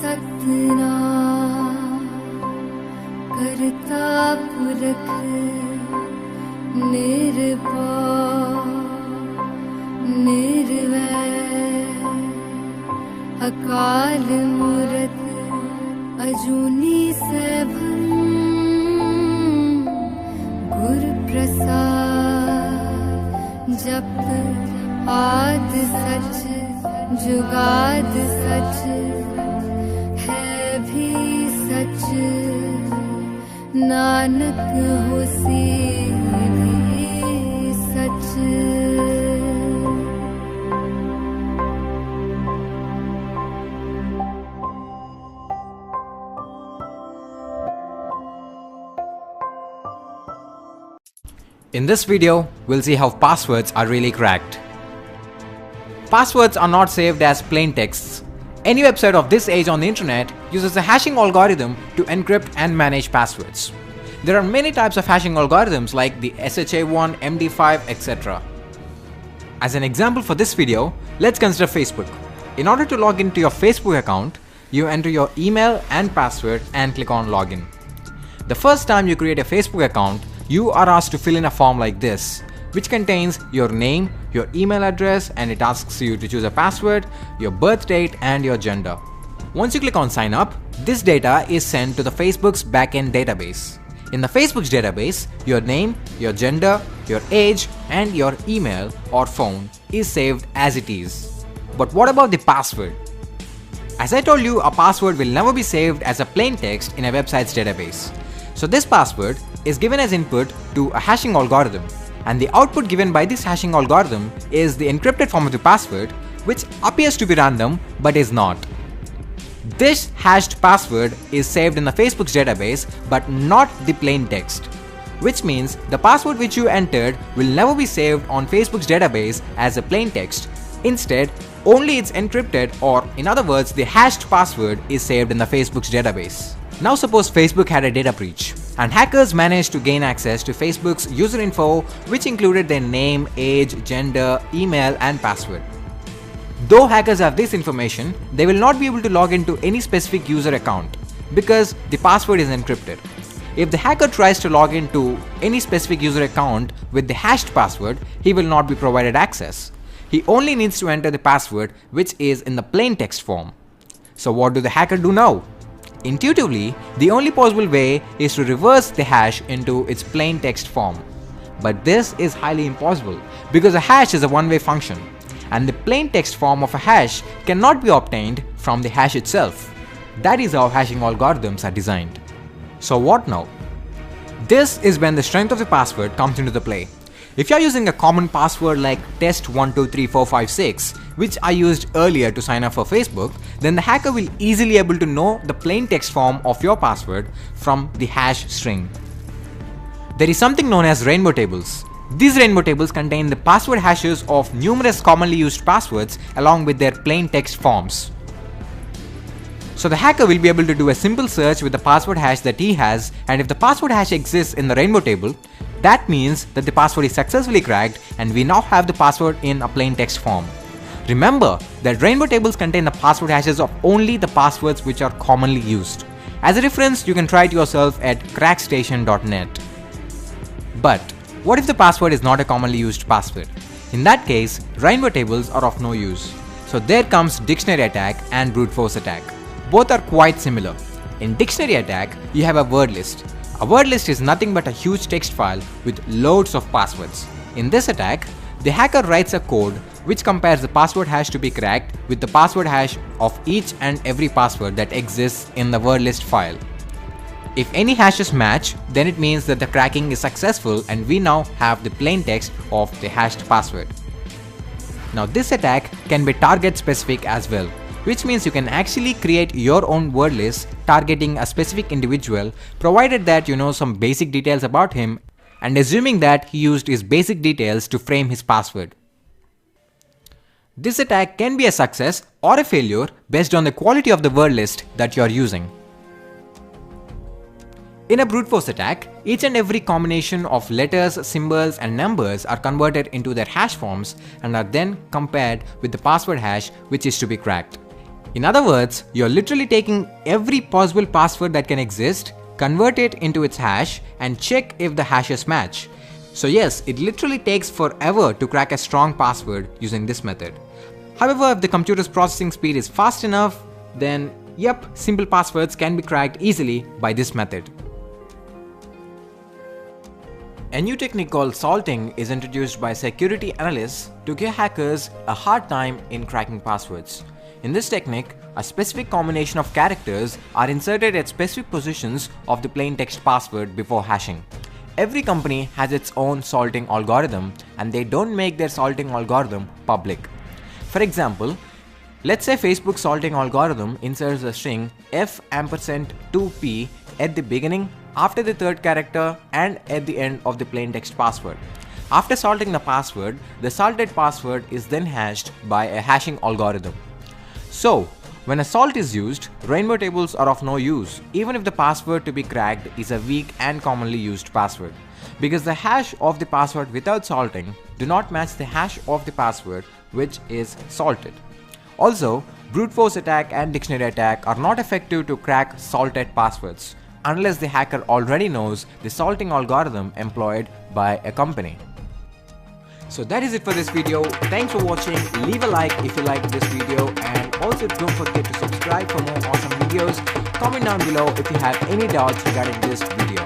सतनाम करता पुरख निर्भय निर्वैर अकाल मूरत अजूनी सैभं गुरु प्रसाद जप आद सच जुगाद सच है भी सच नानक होसी भी सच। In this video, we'll see how passwords are really cracked. Passwords are not saved as plain texts. Any website of this age on the internet uses a hashing algorithm to encrypt and manage passwords. There are many types of hashing algorithms like the SHA-1, MD5, etc. As an example for this video, let's consider Facebook. In order to log into your Facebook account, you enter your email and password and click on login. The first time you create a Facebook account, you are asked to fill in a form like this, which contains your name, your email address, and it asks you to choose a password, your birth date, and your gender. Once you click on sign up, this data is sent to the Facebook's backend database. In the Facebook's database, your name, your gender, your age, and your email or phone is saved as it is. But what about the password? As I told you, a password will never be saved as a plain text in a website's database. So this password is given as input to a hashing algorithm, and the output given by this hashing algorithm is the encrypted form of the password, which appears to be random but is not. This hashed password is saved in the Facebook's database but not the plain text, which means the password which you entered will never be saved on Facebook's database as a plain text. Instead, only its encrypted, or in other words, the hashed password is saved in the Facebook's database. Now suppose Facebook had a data breach, and hackers managed to gain access to Facebook's user info, which included their name, age, gender, email, and password. Though hackers have this information, they will not be able to log into any specific user account because the password is encrypted. If the hacker tries to log into any specific user account with the hashed password, he will not be provided access. He only needs to enter the password, which is in the plain text form. So what do the hacker do now? Intuitively, the only possible way is to reverse the hash into its plain text form. But this is highly impossible because a hash is a one-way function, and the plain text form of a hash cannot be obtained from the hash itself. That is how hashing algorithms are designed. So what now? This is when the strength of the password comes into the play. If you are using a common password like test123456, which I used earlier to sign up for Facebook, then the hacker will easily able to know the plain text form of your password from the hash string. There is something known as rainbow tables. These rainbow tables contain the password hashes of numerous commonly used passwords along with their plain text forms. So the hacker will be able to do a simple search with the password hash that he has, and if the password hash exists in the rainbow table, that means that the password is successfully cracked and we now have the password in a plain text form. Remember that rainbow tables contain the password hashes of only the passwords which are commonly used. As a reference, you can try it yourself at crackstation.net. But what if the password is not a commonly used password? In that case, rainbow tables are of no use. So there comes dictionary attack and brute force attack. Both are quite similar. In dictionary attack, you have a word list. A word list is nothing but a huge text file with loads of passwords. In this attack, the hacker writes a code which compares the password hash to be cracked with the password hash of each and every password that exists in the word list file. If any hashes match, then it means that the cracking is successful and we now have the plain text of the hashed password. Now this attack can be target specific as well, which means you can actually create your own word list targeting a specific individual, provided that you know some basic details about him and assuming that he used his basic details to frame his password. This attack can be a success or a failure based on the quality of the word list that you are using. In a brute force attack, each and every combination of letters, symbols and numbers are converted into their hash forms and are then compared with the password hash which is to be cracked. In other words, you're literally taking every possible password that can exist, convert it into its hash and check if the hashes match. So yes, it literally takes forever to crack a strong password using this method. However, if the computer's processing speed is fast enough, then yep, simple passwords can be cracked easily by this method. A new technique called salting is introduced by security analysts to give hackers a hard time in cracking passwords. In this technique, a specific combination of characters are inserted at specific positions of the plain text password before hashing. Every company has its own salting algorithm and they don't make their salting algorithm public. For example, let's say Facebook's salting algorithm inserts a string f&2p at the beginning, after the third character and at the end of the plain text password. After salting the password, the salted password is then hashed by a hashing algorithm. So, when a salt is used, rainbow tables are of no use even if the password to be cracked is a weak and commonly used password, because the hash of the password without salting do not match the hash of the password which is salted. Also, brute force attack and dictionary attack are not effective to crack salted passwords unless the hacker already knows the salting algorithm employed by a company. So that is it for this video. Thanks for watching. Leave a like if you liked this video and also don't forget to subscribe for more awesome videos. Comment down below if you have any doubts regarding this video.